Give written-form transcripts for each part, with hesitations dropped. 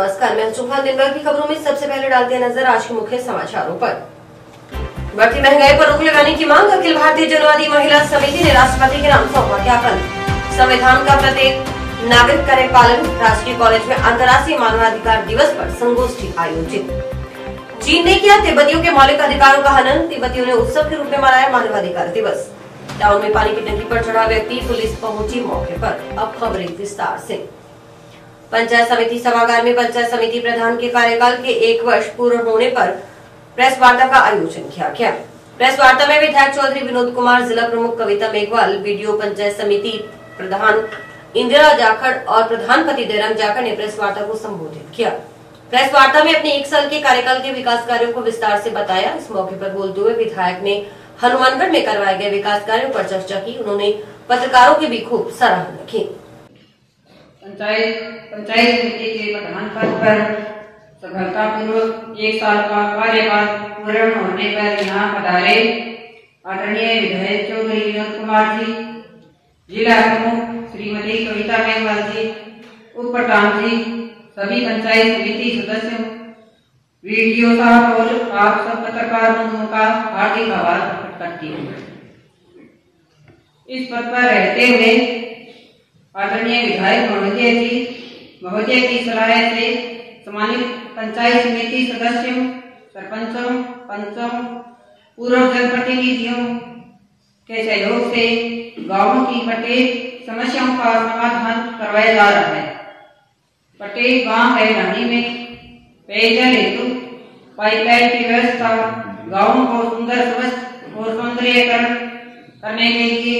नमस्कार, मैं चौहान। दिन भर की खबरों में सबसे पहले डालते हैं नजर आज के मुख्य समाचारों पर। बढ़ती महंगाई पर रोक लगाने की मांग। अखिल भारतीय जनवादी महिला समिति ने राष्ट्रपति के नाम सौंपा ज्ञापन। संविधान का प्रत्येक नागरिक करे पालन। राजकीय कॉलेज में अंतर्राष्ट्रीय मानवाधिकार दिवस पर संगोष्ठी आयोजित। चीन ने किया तिब्बतियों के मौलिक अधिकारों का हनन। तिब्बतियों ने उत्सव के रूप में मनाया मानवाधिकार दिवस। टाउन में पानी की टंकी पर चढ़ा व्यक्ति, पुलिस पहुंची मौके पर। अब खबरें विस्तार से। पंचायत समिति सभागार में पंचायत समिति प्रधान के कार्यकाल के 1 वर्ष पूर्ण होने पर प्रेस वार्ता का आयोजन किया गया। प्रेस वार्ता में विधायक चौधरी विनोद कुमार, जिला प्रमुख कविता मेघवाल, वीडियो पंचायत समिति प्रधान इंदिरा जाखड़ और प्रधान पति देरंग जाखड़ ने प्रेस वार्ता को संबोधित किया। प्रेस वार्ता में अपने 1 साल के कार्यकाल के विकास कार्यों को विस्तार से बताया। इस मौके पर बोलते हुए विधायक ने हनुमानगढ़ में करवाए गए विकास कार्यों पर चर्चा की। उन्होंने पत्रकारों की भी खूब सराहना की। पंचायत समिति के प्रधान पद पर सफलतापूर्वक 1 साल का कार्यकाल पूर्ण होने पर यहाँ पधारे आदरणीय विधायक चौधरी विनोद कुमार जी, जिला प्रमुख श्रीमती कविता मेघवाल जी, उप प्रधान जी, सभी पंचायत समिति सदस्यों, वीडियो साहब और आप सब पत्रकार बंधुओं का हार्दिक आभार प्रकट करती हूँ। इस पद पर रहते हुए आदरणीय विधायक महोदय की सलाह से सम्मानित पंचायत समिति सदस्यों, सरपंचों, पंचों, पूर्व जनप्रतिनिधियों के सहयोग से गांवों की प्रत्येक समस्याओं का समाधान करवाया जा रहा है। प्रत्येक गांव है ढाणी में पेयजल हेतु पाइपलाइन की व्यवस्था, गांवों को सुंदर, स्वच्छ और सौंदर्यीकरण करने के लिए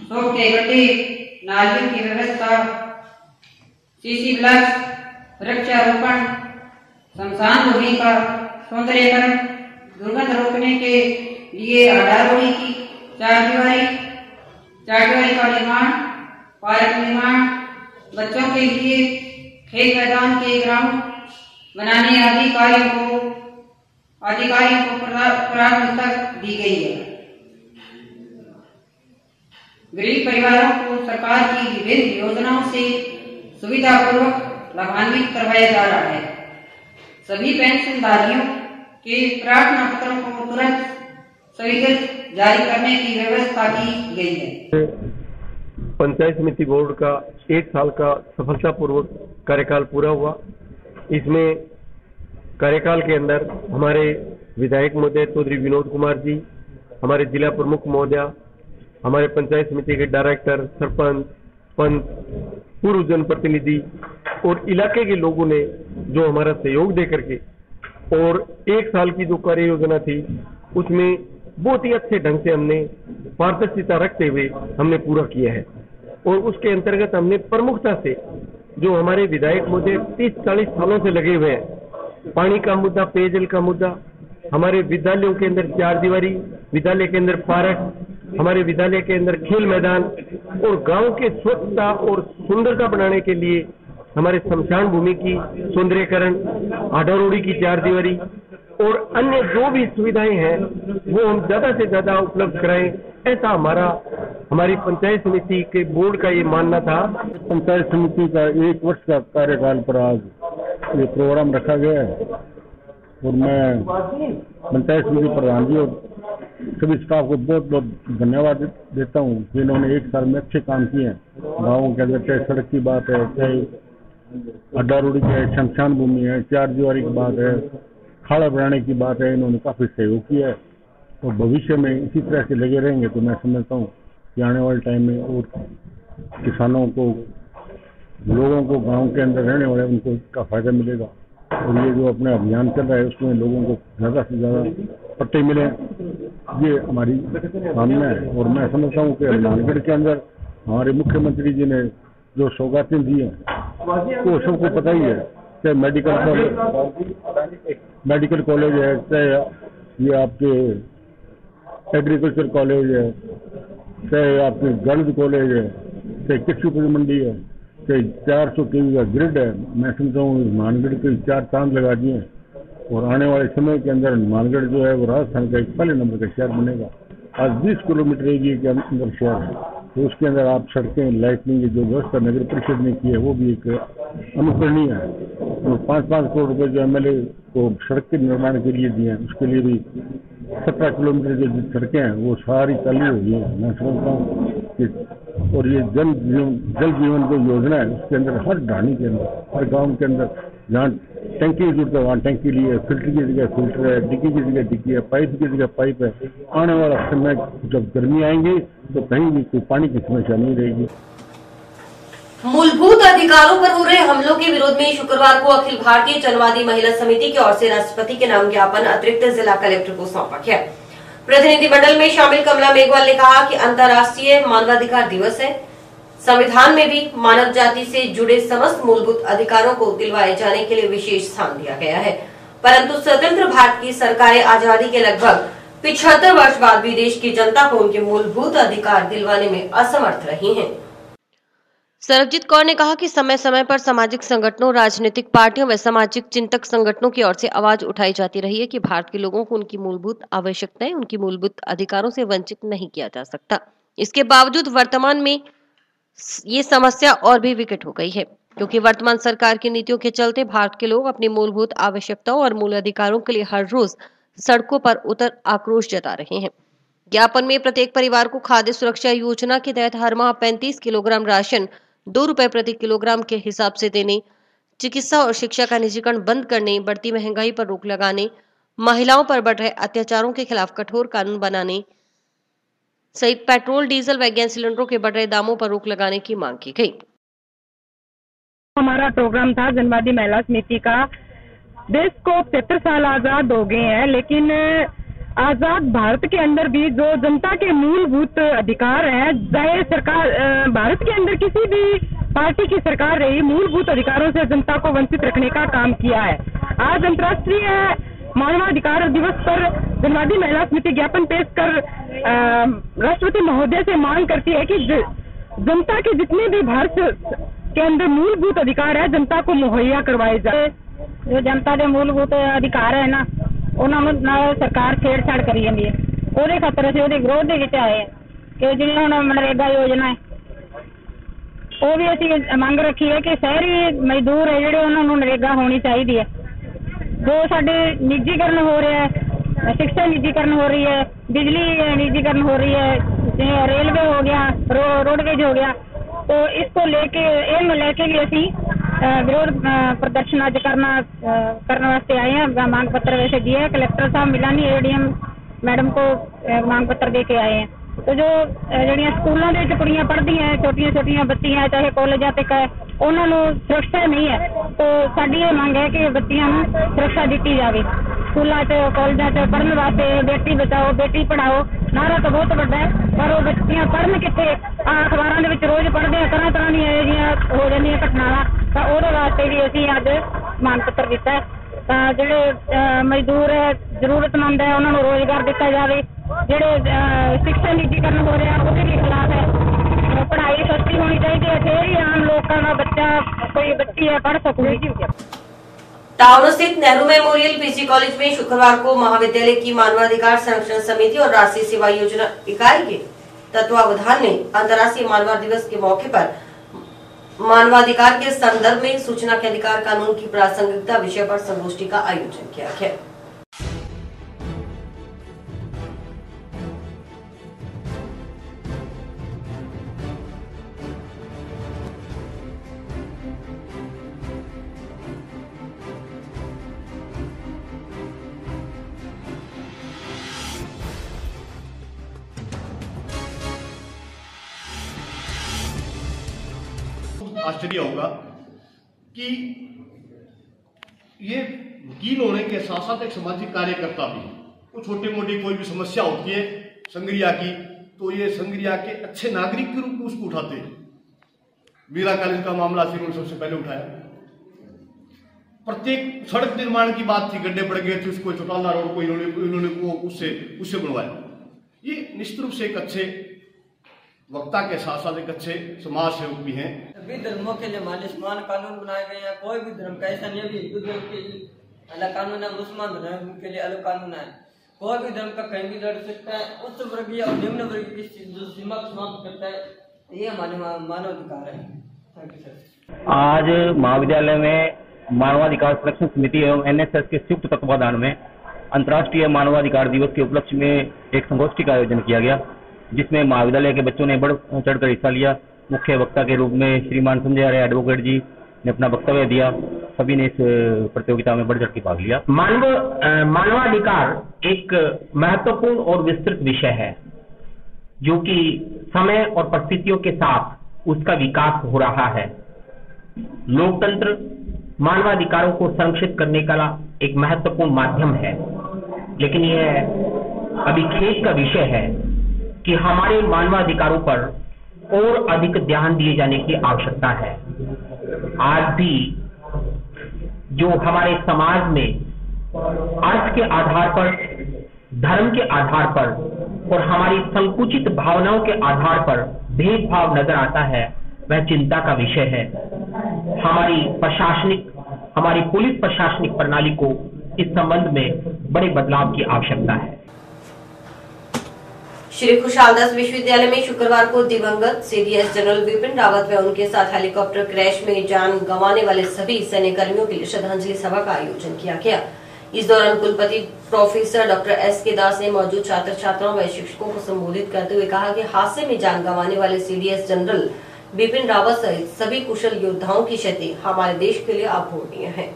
सोखते गड्ढे, नालियों की व्यवस्था, सीसी ब्लॉक, वृक्षारोपण, शमशान भूमि का सौंदर्यीकरण, दुर्गंध रोकने के लिए आधारगोड़ी की चारदीवारी का निर्माण, पार्क निर्माण, बच्चों के लिए खेल मैदान के ग्राउंड बनाने आदि कार्यों को प्राथमिकता दी गई है। गरीब परिवारों को सरकार की विभिन्न योजनाओं से सुविधापूर्वक लाभान्वित करवाया जा रहा है। सभी पेंशनधारियों के प्रार्थना पत्रों को तुरंत स्वीकृत जारी करने की व्यवस्था की गई है। पंचायत समिति बोर्ड का 1 साल का सफलतापूर्वक कार्यकाल पूरा हुआ। इसमें कार्यकाल के अंदर हमारे विधायक महोदय चौधरी विनोद कुमार जी, हमारे जिला प्रमुख महोदय, हमारे पंचायत समिति के डायरेक्टर, सरपंच, पंच, पूर्व जनप्रतिनिधि और इलाके के लोगों ने जो हमारा सहयोग दे करके और 1 साल की जो कार्य योजना थी उसमें बहुत ही अच्छे ढंग से हमने पारदर्शिता रखते हुए हमने पूरा किया है। और उसके अंतर्गत हमने प्रमुखता से जो हमारे विधायक महोदय 30-40 सालों से लगे हुए हैं, पानी का मुद्दा, पेयजल का मुद्दा, हमारे विद्यालयों के अंदर चारदीवारी, विद्यालय के अंदर पार्क, हमारे विद्यालय के अंदर खेल मैदान और गांव के स्वच्छता और सुंदरता बढ़ाने के लिए हमारे शमशान भूमि की सौंदर्यीकरण, आधारगोड़ी की चारदीवारी और अन्य जो भी सुविधाएं हैं वो हम ज्यादा से ज्यादा उपलब्ध कराएं, ऐसा हमारी पंचायत समिति के बोर्ड का ये मानना था। पंचायत समिति का 1 वर्ष का कार्यकाल पर आज ये प्रोग्राम रखा गया है और मैं पंचायत समिति प्रधान जी और सभी स्टाफ को बहुत बहुत धन्यवाद देता हूँ कि इन्होंने 1 साल में अच्छे काम किए हैं। गाँवों के अंदर चाहे सड़क की बात है, चाहे अड्डारोड़ी है, शमशान भूमि है, चारदीवारी की बात है, खाड़ा बनाने की बात है, इन्होंने काफी सहयोग किया है और भविष्य में इसी तरह से लगे रहेंगे तो मैं समझता हूँ कि आने वाले टाइम में और किसानों को, लोगों को, गांव के अंदर रहने वाले उनको इसका फायदा मिलेगा। और ये जो अपना अभियान चल रहा है उसमें लोगों को ज्यादा से ज्यादा पट्टे मिले, ये हमारी कामना है। और मैं समझता हूँ कि हनुमानगढ़ के अंदर हमारे मुख्यमंत्री जी ने जो सौगातें दी हैं वो सबको पता ही है, चाहे मेडिकल कॉलेज है, चाहे ये आपके एग्रीकल्चर कॉलेज है, चाहे आपके गर्ल्स कॉलेज है, चाहे कृषि उपज मंडी है, चाहे 400 kV का ग्रिड है। मैं समझता हूँ हनुमानगढ़ के 4 चांद लगा दिए और आने वाले समय के अंदर हनुमानगढ़ जो है वो राजस्थान का एक पहले नंबर का शहर बनेगा। आज 20 किलोमीटर एरिया के अंदर शहर है। तो उसके अंदर आप सड़कें, लाइटनिंग की जो व्यवस्था नगर परिषद ने की है वो भी एक अनुकरणीय है। तो 5-5 करोड़ रुपए जो MLA को सड़क के निर्माण के लिए दिए हैं, उसके लिए भी 17 किलोमीटर जो सड़कें हैं वो सारी चालू हो गई है। मैं समझता हूँ कि और ये जल जीवन जो योजना है उसके अंदर हर ढाणी के अंदर, हर गाँव के अंदर जहाँ टंकी की जरूरत है वहाँ टंकी ली है, फिल्टर की जगह फिल्टर है, डिग्गी की जगह डिग्गी है, पाइप की जगह पाइप है। आने वाला समय जब गर्मी आएंगी तो कहीं भी कोई पानी की समस्या नहीं रहेगी। मूलभूत अधिकारों पर हो रहे हमलों के विरोध में शुक्रवार को अखिल भारतीय जनवादी महिला समिति की ओर से राष्ट्रपति के नाम ज्ञापन अतिरिक्त जिला कलेक्टर को सौंपा गया। प्रतिनिधिमंडल में शामिल कमला मेघवाल ने कहा कि अंतर्राष्ट्रीय मानवाधिकार दिवस है। संविधान में भी मानव जाति से जुड़े समस्त मूलभूत अधिकारों को दिलवाए जाने के लिए विशेष स्थान दिया गया है, परंतु स्वतंत्र भारत की सरकारें आजादी के लगभग 75 वर्ष बाद भी देश की जनता को उनके मूलभूत अधिकार दिलवाने में असमर्थ रही हैं। सरबजीत कौर ने कहा कि समय समय पर सामाजिक संगठनों, राजनीतिक पार्टियों व सामाजिक चिंतक संगठनों की ओर से आवाज उठाई जाती रही है कि भारत के लोगों को उनकी मूलभूत आवश्यकताएं, उनकी मूलभूत अधिकारों से वंचित नहीं किया जा सकता। इसके बावजूद वर्तमान में ये समस्या और भी विकट हो गई है, क्योंकि वर्तमान सरकार की नीतियों के चलते भारत के लोग अपनी मूलभूत आवश्यकताओं और मूल अधिकारों के लिए हर रोज सड़कों पर उतर आक्रोश जता रहे हैं। ज्ञापन में प्रत्येक परिवार को खाद्य सुरक्षा योजना के तहत हर माह 35 किलोग्राम राशन 2 रुपए प्रति किलोग्राम के हिसाब से देने, चिकित्सा और शिक्षा का निजीकरण बंद करने, बढ़ती महंगाई पर रोक लगाने, महिलाओं पर बढ़ रहे अत्याचारों के खिलाफ कठोर कानून बनाने सहित पेट्रोल, डीजल व गैस सिलेंडरों के बढ़ रहे दामों पर रोक लगाने की मांग की गई। हमारा प्रोग्राम था जनवादी महिला समिति का। देश को 75 साल आजाद हो गए हैं, लेकिन आजाद भारत के अंदर भी जो जनता के मूलभूत अधिकार हैं, चाहे सरकार भारत के अंदर किसी भी पार्टी की सरकार रही, मूलभूत अधिकारों से जनता को वंचित रखने का काम किया है। आज अंतर्राष्ट्रीय मानवाधिकार दिवस पर जनवादी महिला समिति ज्ञापन पेश कर राष्ट्रपति महोदय से मांग करती है कि जनता के जितने भी भारत के अंदर मूलभूत अधिकार है जनता को मुहैया करवाए जाए। जो जनता के मूलभूत अधिकार है ना, उन्होंने सरकार छेड़छाड़ करी जाती है। ਉਹਦੇ ਖਾਤਰ ਅਸੀਂ ਉਹਦੇ ਵਿਰੋਧ ਦੇ ਵਿੱਚ ਆਏ ਕਿ ਜਿਹੜੀ ਹੁਣ ਮਨਰੇਗਾ योजना है ਉਹ ਵੀ ਅਸੀਂ ਮੰਗ ਰੱਖੀ ਹੈ ਕਿ ਸ਼ਹਿਰੀ ਮਜ਼ਦੂਰ ਹੈ ਜਿਹੜੇ ਉਹਨਾਂ ਨੂੰ ਨਰੇਗਾ ਹੋਣੀ ਚਾਹੀਦੀ ਹੈ। जो साढ़े निजीकरण हो रहा है, शिक्षा निजीकरण हो रही है, बिजली निजीकरण हो रही है, रेलवे हो गया, रोडवेज हो गया, तो इसको लेके भी असी विरोध प्रदर्शन आज करने वास्ते आए हैं। मांग पत्र वैसे दिया है, कलेक्टर साहब मिलानी ADM मैडम को मांग पत्र दे के आए हैं। तो जो जड़ियाँ स्कूलों के कुड़ियाँ पढ़ती हैं, छोटिया बच्चियाँ चाहे कॉलेजा तक है, उन्होंने सुरक्षा नहीं है। तो साड़ी ये मांग है कि बच्चियों को सुरक्षा दी जाए। स्कूलों कॉलेजा पढ़ने वास्ते बेटी बचाओ बेटी पढ़ाओ नारा तो बहुत बड़ा है, पर वो बच्चियां पढ़न कितने अखबारों के रोज पढ़ते हैं, तरह तरह दी हो जाए घटनावां, तो वो वास्ते भी असी अज मांग पत्र दिता है। ਜਿਹੜੇ मजदूर है जरूरतमंद है उन्होंने रोजगार दिता जाए। ਜਿਹੜੇ शिक्षा निजीकरण हो रहा उसके भी खिलाफ है। पढ़ाई सस्ती होनी चाहिए, फिर ही आम लोगों का बच्चा कोई बच्ची है पढ़ सकूगी। टाउन स्थित नेहरू मेमोरियल PG कॉलेज में शुक्रवार को महाविद्यालय की मानवाधिकार संरक्षण समिति और राष्ट्रीय सेवा योजना इकाई के तत्वावधान में अंतर्राष्ट्रीय मानवाधिकार दिवस के मौके पर मानवाधिकार के संदर्भ में सूचना के अधिकार कानून की प्रासंगिकता विषय पर संगोष्ठी का आयोजन किया गया। आश्चर्य होगा कि ये वकील होने के साथ साथ एक सामाजिक कार्यकर्ता भी, कुछ छोटी मोटी कोई भी समस्या होती है संग्रिया की, तो ये संग्रिया के अच्छे नागरिक के रूप में उसको उठाते हैं। मीरा कॉलेज का मामला फिर उन्होंने सबसे पहले उठाया। प्रत्येक सड़क निर्माण की बात थी, गड्ढे पड़ गए थे, उसको चौटाला रोड को इन्होंने उससे बनवाया। ये निश्चित रूप से एक अच्छे वक्ता के साथ साथ एक अच्छे समाज सेवक भी हैं। सभी धर्मों के लिए समान कानून बनाए गए हैं। कोई भी धर्म का ऐसा नहीं है हिंदू धर्म के लिए अलग कानून है, मुसलमान धर्म के लिए अलग कानून है। कोई भी धर्म का कहीं भी लड़ सकता है। उच्च वर्गीय और निम्न वर्गीय की जो सीमा समाप्त करता है ये हमारे मानवाधिकार है। Thank you sir. आज महाविद्यालय में मानवाधिकार संरक्षण समिति एवं एनएसएस के संयुक्त तत्वाधान में अंतर्राष्ट्रीय मानवाधिकार दिवस के उपलक्ष्य में एक संगोष्ठी का आयोजन किया गया, जिसमें महाविद्यालय के बच्चों ने बढ़ चढ़कर हिस्सा लिया। मुख्य वक्ता के रूप में श्रीमान संजय आर्य एडवोकेट जी ने अपना वक्तव्य दिया। सभी ने इस प्रतियोगिता में बढ़ चढ़ के भाग लिया। मानवाधिकार एक महत्वपूर्ण और विस्तृत विषय है, जो कि समय और परिस्थितियों के साथ उसका विकास हो रहा है। लोकतंत्र मानवाधिकारों को संरक्षित करने का एक महत्वपूर्ण माध्यम है, लेकिन यह अभी खेद का विषय है कि हमारे मानवाधिकारों पर और अधिक ध्यान दिए जाने की आवश्यकता है। आज भी जो हमारे समाज में अर्थ के आधार पर, धर्म के आधार पर और हमारी संकुचित भावनाओं के आधार पर भेदभाव नजर आता है, वह चिंता का विषय है। हमारी पुलिस प्रशासनिक प्रणाली को इस संबंध में बड़े बदलाव की आवश्यकता है। श्री खुशालदास विश्वविद्यालय में शुक्रवार को दिवंगत सीडीएस जनरल बिपिन रावत व उनके साथ हेलीकॉप्टर क्रैश में जान गंवाने वाले सभी सैन्य कर्मियों के लिए श्रद्धांजलि सभा का आयोजन किया गया। इस दौरान कुलपति प्रोफेसर डॉक्टर एस.के. दास ने मौजूद छात्र छात्राओं व शिक्षकों को संबोधित करते हुए कहा कि हादसे में जान गंवाने वाले सीडीएस जनरल बिपिन रावत सहित सभी कुशल योद्धाओं की क्षति हमारे देश के लिए अपूरणीय है।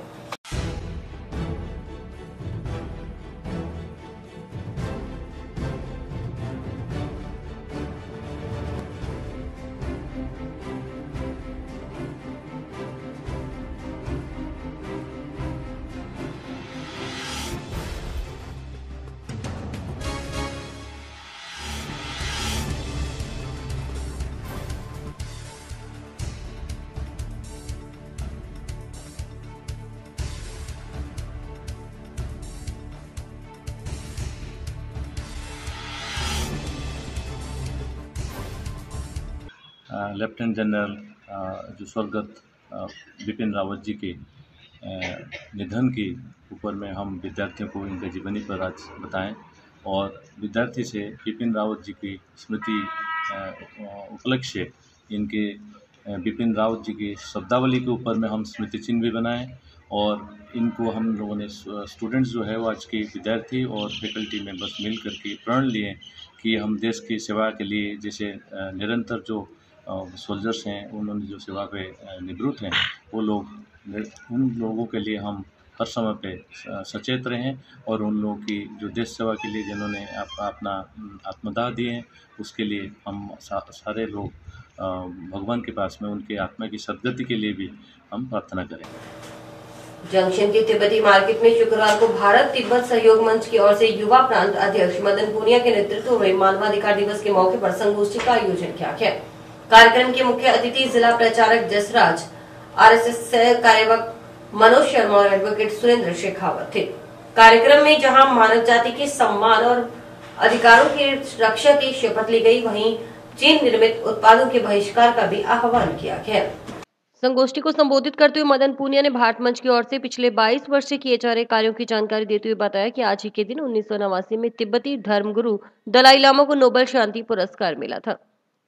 लेफ्टिनेंट जनरल जो स्वर्गत बिपिन रावत जी के निधन के ऊपर में हम विद्यार्थियों को इनके जीवनी पर आज बताएं और विद्यार्थी से बिपिन रावत जी की स्मृति उपलक्ष्य इनके बिपिन रावत जी की शब्दावली के ऊपर में हम स्मृति चिन्ह भी बनाएं और इनको हम लोगों ने स्टूडेंट्स जो है वो आज के विद्यार्थी और फैकल्टी मेंबर्स मिल करके प्रण लिए कि हम देश की सेवा के लिए जैसे निरंतर जो सोल्जर्स हैं उन्होंने जो सेवा पे निवृत्त हैं वो लोग उन लोगों के लिए हम हर समय पे सचेत रहें और उन लोगों की जो देश सेवा के लिए जिन्होंने अपना आत्मदाह दिए हैं उसके लिए हम सारे लोग भगवान के पास में उनके आत्मा की सद्गति के लिए भी हम प्रार्थना करें। जंक्शन के तिब्बती मार्केट में शुक्रवार को भारत तिब्बत सहयोग मंच की ओर से युवा प्रांत अध्यक्ष मदन पूनिया के नेतृत्व में मानवाधिकार दिवस के मौके पर संगोष्ठी का आयोजन किया गया। कार्यक्रम के मुख्य अतिथि जिला प्रचारक जसराज, आरएसएस सह कार्यवाहक मनोज शर्मा और एडवोकेट सुरेंद्र शेखावत थे। कार्यक्रम में जहां मानव जाति के सम्मान और अधिकारों की रक्षा की शपथ ली गई, वहीं चीन निर्मित उत्पादों के बहिष्कार का भी आह्वान किया गया। संगोष्ठी को संबोधित करते हुए मदन पूनिया ने भारत मंच की ओर से पिछले 22 वर्ष से किए जा रहे कार्यों की जानकारी देते हुए बताया कि आज ही के दिन 1989 में तिब्बती धर्मगुरु दलाई लामा को नोबेल शांति पुरस्कार मिला था।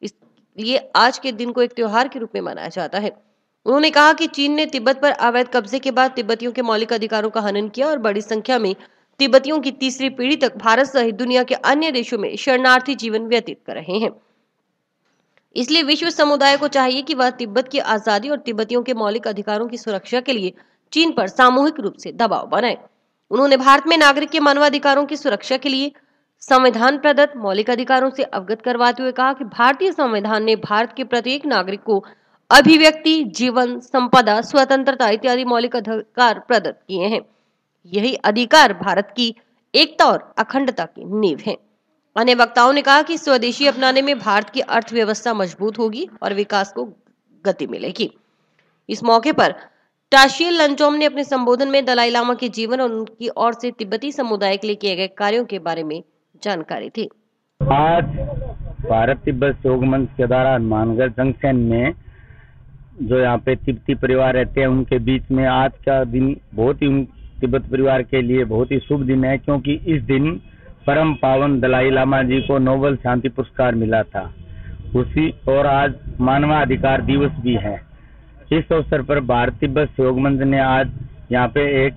इसलिए आज के दिन को एक त्योहार के रूप में मनाया जाता है। उन्होंने कहा कि चीन ने तिब्बत पर अवैध कब्जे के बाद तिब्बतियों के मौलिक अधिकारों का हनन किया और बड़ी संख्या में तिब्बतियों की तीसरी पीढ़ी तक भारत सहित दुनिया के अन्य देशों में शरणार्थी जीवन व्यतीत कर रहे हैं। इसलिए विश्व समुदाय को चाहिए कि वह तिब्बत की आजादी और तिब्बतियों के मौलिक अधिकारों की सुरक्षा के लिए चीन पर सामूहिक रूप से दबाव बनाए। उन्होंने भारत में नागरिक के मानवाधिकारों की सुरक्षा के लिए संविधान प्रदत्त मौलिक अधिकारों से अवगत करवाते हुए कहा कि भारतीय संविधान ने भारत के प्रत्येक नागरिक को अभिव्यक्ति, जीवन, संपदा, स्वतंत्रता इत्यादि मौलिक अधिकार प्रदत्त किए हैं। यही अधिकार भारत की एकता और अखंडता की नींव है। अन्य वक्ताओं ने कहा कि स्वदेशी अपनाने में भारत की अर्थव्यवस्था मजबूत होगी और विकास को गति मिलेगी। इस मौके पर टाशियल लंचोम ने अपने संबोधन में दलाई लामा के जीवन और उनकी ओर से तिब्बती समुदाय के लिए किए गए कार्यों के बारे में जानकारी थी। आज भारत तिब्बत सहयोग मंच के द्वारा हनुमानगढ़ जंक्शन में जो यहाँ पे तिब्बती परिवार रहते हैं उनके बीच में आज का दिन बहुत ही तिब्बत परिवार के लिए बहुत ही शुभ दिन है, क्योंकि इस दिन परम पावन दलाई लामा जी को नोबेल शांति पुरस्कार मिला था उसी और आज मानवाधिकार दिवस भी है। इस अवसर पर भारत तिब्बत सहयोग मंच ने आज यहाँ पे एक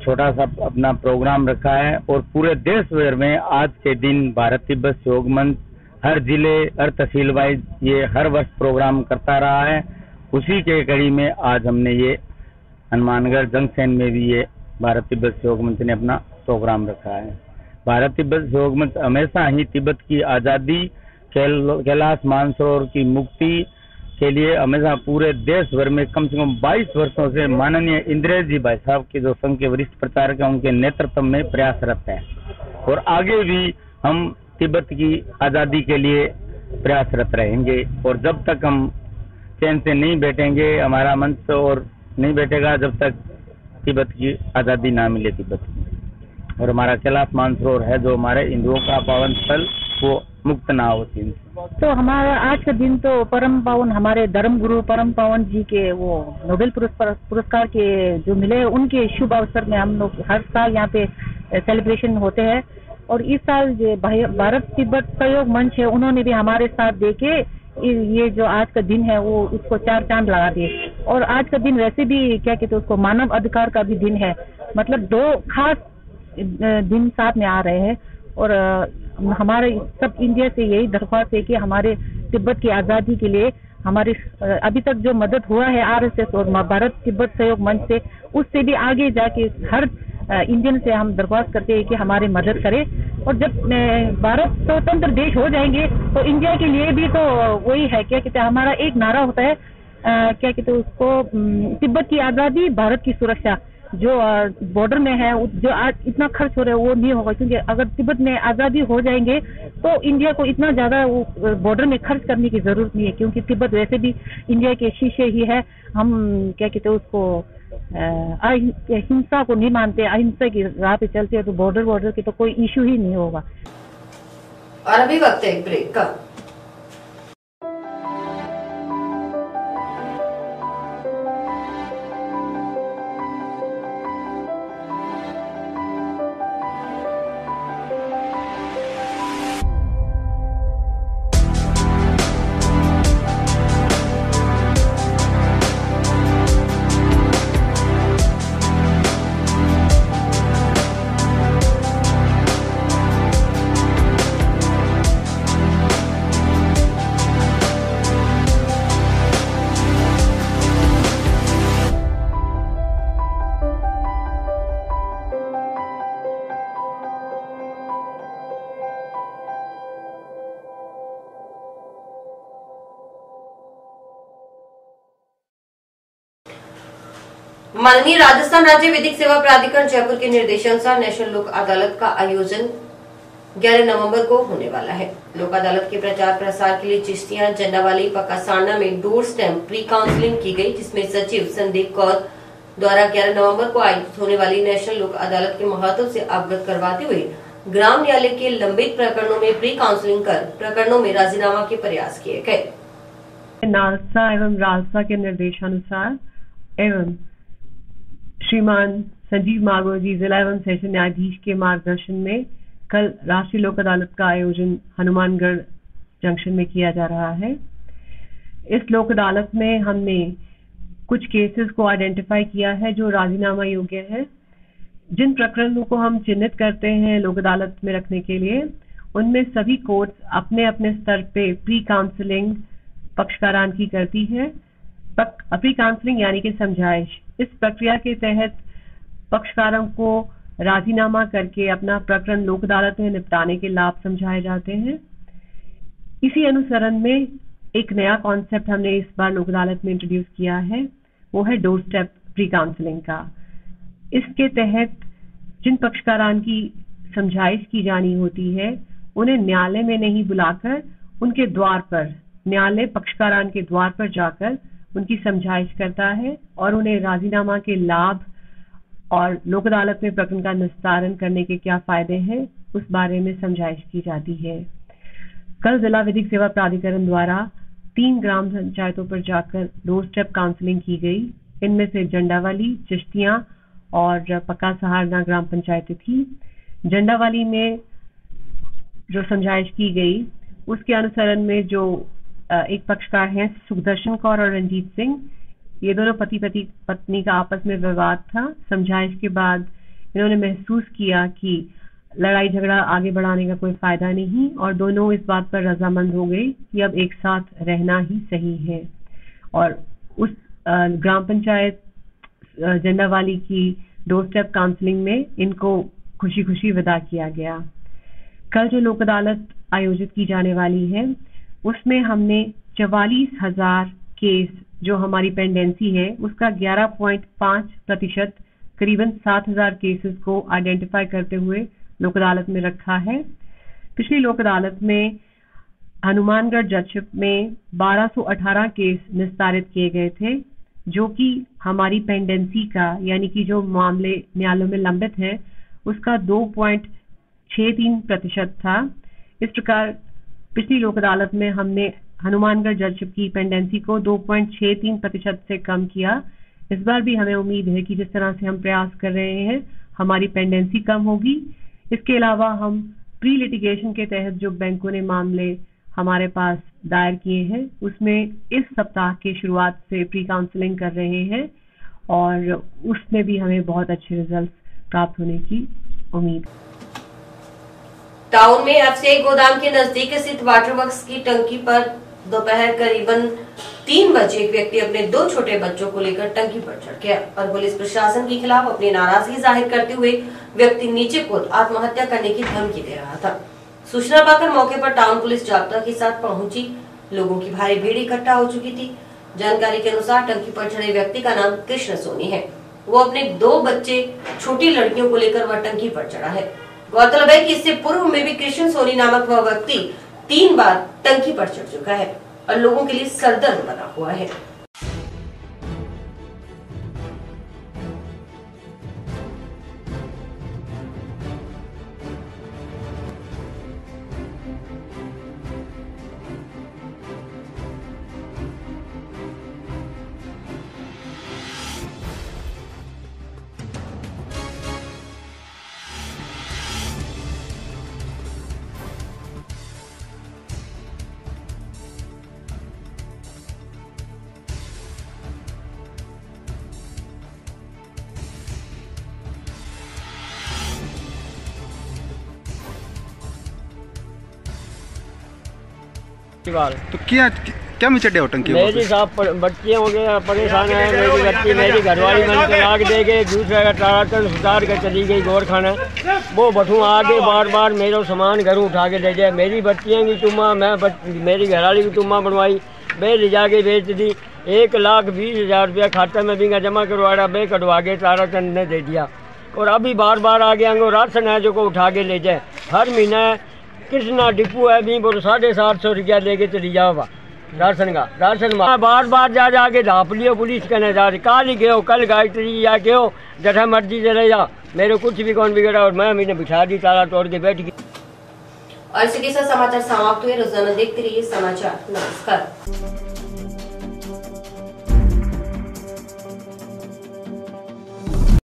छोटा सा अपना प्रोग्राम रखा है और पूरे देश भर में आज के दिन भारत तिब्बत सहयोग मंच हर जिले हर तहसील वाइज ये हर वर्ष प्रोग्राम करता रहा है। उसी के कड़ी में आज हमने ये हनुमानगढ़ जंक्शन में भी ये भारत तिब्बत सहयोग मंच ने अपना प्रोग्राम रखा है। भारत तिब्बत सहयोग मंच हमेशा ही तिब्बत की आज़ादी, कैलाश मानसरोवर की मुक्ति के लिए हमेशा पूरे देश भर में कम से कम 22 वर्षों से माननीय इंद्रेश जी भाई साहब के जो संघ के वरिष्ठ प्रचारक हैं उनके नेतृत्व में प्रयासरत है और आगे भी हम तिब्बत की आज़ादी के लिए प्रयासरत रहेंगे। और जब तक हम चैन से नहीं बैठेंगे, हमारा मंच और नहीं बैठेगा जब तक तिब्बत की आज़ादी ना मिले तिब्बत की। और हमारा कैलाश मानसरोवर है जो हमारे हिंदुओं का पावन स्थल, वो मुक्त ना हो। तो हमारा आज का दिन तो परम पावन हमारे धर्म गुरु परम पावन जी के वो नोबेल पुरस्कार के जो मिले उनके शुभ अवसर में हम लोग हर साल यहाँ पे सेलिब्रेशन होते हैं। और इस साल जो भारत तिब्बत सहयोग मंच है उन्होंने भी हमारे साथ देके ये जो आज का दिन है वो उसको 4 चांद लगा दिए। और आज का दिन वैसे भी क्या कहते हैं उसको मानव अधिकार का भी दिन है, मतलब 2 खास दिन साथ में आ रहे हैं। और हमारे सब इंडिया से यही दरख्वास्त है कि हमारे तिब्बत की आज़ादी के लिए हमारी अभी तक जो मदद हुआ है RSS और भारत तिब्बत सहयोग मंच से, उससे भी आगे जाके हर इंडियन से हम दरख्वास्त करते हैं कि हमारी मदद करें। और जब भारत स्वतंत्र देश हो जाएंगे तो इंडिया के लिए भी तो वही है, क्या कहते हैं हमारा एक नारा होता है, क्या कहते हैं उसको, तिब्बत की आज़ादी भारत की सुरक्षा। जो बॉर्डर में है जो आज इतना खर्च हो रहा है वो नहीं होगा, क्योंकि अगर तिब्बत में आज़ादी हो जाएंगे तो इंडिया को इतना ज़्यादा बॉर्डर में खर्च करने की ज़रूरत नहीं है, क्योंकि तिब्बत वैसे भी इंडिया के शीशे ही है। हम क्या कहते हैं उसको हिंसा को नहीं मानते, अहिंसा की राह पे चलते हैं, तो बॉर्डर की तो कोई इशू ही नहीं होगा। और अभी वक्त है एक ब्रेक का। माननीय राजस्थान राज्य विधिक सेवा प्राधिकरण जयपुर के निर्देशानुसार नेशनल लोक अदालत का आयोजन 11 नवंबर को होने वाला है। लोक अदालत के प्रचार प्रसार के लिए चिश्तियां, जंडावाली, पकासाना में डोर स्टैम्प प्री काउंसलिंग की गई, जिसमें सचिव संदीप कौर द्वारा 11 नवंबर को आयोजित होने वाली नेशनल लोक अदालत के महत्व से अवगत करवाते हुए ग्राम न्यायालय के लंबित प्रकरणों में प्री काउंसलिंग कर प्रकरणों में राजीनामा के प्रयास किए गए। नालसा एवं रालसा के निर्देशानुसार एवं श्रीमान संजीव मागो जी जिला एवं सेशन न्यायाधीश के मार्गदर्शन में कल राष्ट्रीय लोक अदालत का आयोजन हनुमानगढ़ जंक्शन में किया जा रहा है। इस लोक अदालत में हमने कुछ केसेस को आइडेंटिफाई किया है जो राजीनामा योग्य है। जिन प्रकरणों को हम चिन्हित करते हैं लोक अदालत में रखने के लिए, उनमें सभी कोर्ट्स अपने अपने स्तर पे प्री काउंसलिंग पक्षकारान की करती है। प्री काउंसलिंग यानी कि समझाइश, इस प्रक्रिया के तहत पक्षकारों को राजीनामा करके अपना प्रकरण लोक अदालत में निपटाने के लाभ समझाए जाते हैं। इसी अनुसरण में एक नया कॉन्सेप्ट हमने इस बार लोक अदालत में इंट्रोड्यूस किया है, वो है डोर स्टेप प्री काउंसलिंग का। इसके तहत जिन पक्षकारान की समझाइश की जानी होती है उन्हें न्यायालय में नहीं बुलाकर उनके द्वार पर, न्यायालय पक्षकारान के द्वार पर जाकर उनकी समझाइश करता है और उन्हें राजीनामा के लाभ और लोक अदालत में प्रकरण का निस्तारण करने के क्या फायदे हैं उस बारे में समझाइश की जाती है। कल जिला विधिक सेवा प्राधिकरण द्वारा 3 ग्राम पंचायतों पर जाकर डोर स्टेप काउंसलिंग की गई। इनमें से जंडावाली, चिश्तियां और पक्का सहारना ग्राम पंचायतें थी। जंडावाली में जो समझाइश की गई उसके अनुसरण में जो एक पक्षकार हैं सुदर्शन कौर और रंजीत सिंह, ये दोनों पति पत्नी का आपस में विवाद था। समझाइश के बाद इन्होंने महसूस किया कि लड़ाई झगड़ा आगे बढ़ाने का कोई फायदा नहीं और दोनों इस बात पर रजामंद हो गए कि अब एक साथ रहना ही सही है। और उस ग्राम पंचायत जंडावाली की 2 स्टेप काउंसलिंग में इनको खुशी खुशी विदा किया गया। कल जो लोक अदालत आयोजित की जाने वाली है उसमें हमने 44,000 केस जो हमारी पेंडेंसी है उसका 11.5% करीबन 7,000 केसेस को आइडेंटिफाई करते हुए लोक अदालत में रखा है। पिछली लोक अदालत में हनुमानगढ़ जजशिप में 1218 केस निस्तारित किए गए थे, जो कि हमारी पेंडेंसी का यानी कि जो मामले न्यायालयों में लंबित है उसका 2.63% था। इस प्रकार पिछली लोक अदालत में हमने हनुमानगढ़ जजशिप की पेंडेंसी को 2.63% से कम किया। इस बार भी हमें उम्मीद है कि जिस तरह से हम प्रयास कर रहे हैं हमारी पेंडेंसी कम होगी। इसके अलावा हम प्री लिटिगेशन के तहत जो बैंकों ने मामले हमारे पास दायर किए हैं उसमें इस सप्ताह के शुरुआत से प्री काउंसलिंग कर रहे हैं और उसमें भी हमें बहुत अच्छे रिजल्ट प्राप्त होने की उम्मीद। टाउन में एफसीआई गोदाम के नजदीक स्थित वाटर वर्क्स की टंकी पर दोपहर करीबन 3 बजे एक व्यक्ति अपने 2 छोटे बच्चों को लेकर टंकी पर चढ़ गया और पुलिस प्रशासन के खिलाफ अपनी नाराजगी जाहिर करते हुए व्यक्ति नीचे कूद आत्महत्या करने की धमकी दे रहा था। सूचना पाकर मौके पर टाउन पुलिस जाब्ता के साथ पहुंची। लोगों की भारी भीड़ इकट्ठा हो चुकी थी। जानकारी के अनुसार टंकी पर चढ़े व्यक्ति का नाम कृष्ण सोनी है। वो अपने 2 बच्चे छोटी लड़कियों को लेकर वह टंकी पर चढ़ा है। गौरतलब है कि इससे पूर्व में भी कृष्ण सोनी नामक वह व्यक्ति 3 बार टंकी पर चढ़ चुका है और लोगों के लिए सरदर्द बना हुआ है। तो क्या में चढ़े हो टंकी? मेरी साहब बच्चे हो गए परेशान है। मेरी बच्ची मेरी घरवाली मन तलाक दे गए, दूसरा का टाराटन सुधार कर चली गई गोरखाना। वो बठू आगे बार बार मेरा सामान घर उठा के ले जाए। मेरी बच्चियों की टुम्मा मेरी घरवाली की टुम्मा बनवाई, बे ले जाके बेच दी। 1,20,000 रुपया खाता में भी जमा करवा रहा, बे कटवा के टाराटन ने दे दिया। और अभी बार बार आगे आगे राशन है जो को उठा के ले जाए। हर महीना कृष्णा डिपू है भी 750 रुपया लेके चली जाओ राशन का। राशन बार बार जा जाके ढाप लियो पुलिस कहने जा रही। काल ही गयो, कल गायत्री या गयो, जैसा मर्जी चले जा, मेरे कुछ भी कौन बिगड़ा। और मैंने बिठा दी, ताला तोड़ के बैठ गई। और इसी के साथ समाचार समाप्त हुए। रोजाना देखते रहिए समाचार। नमस्कार।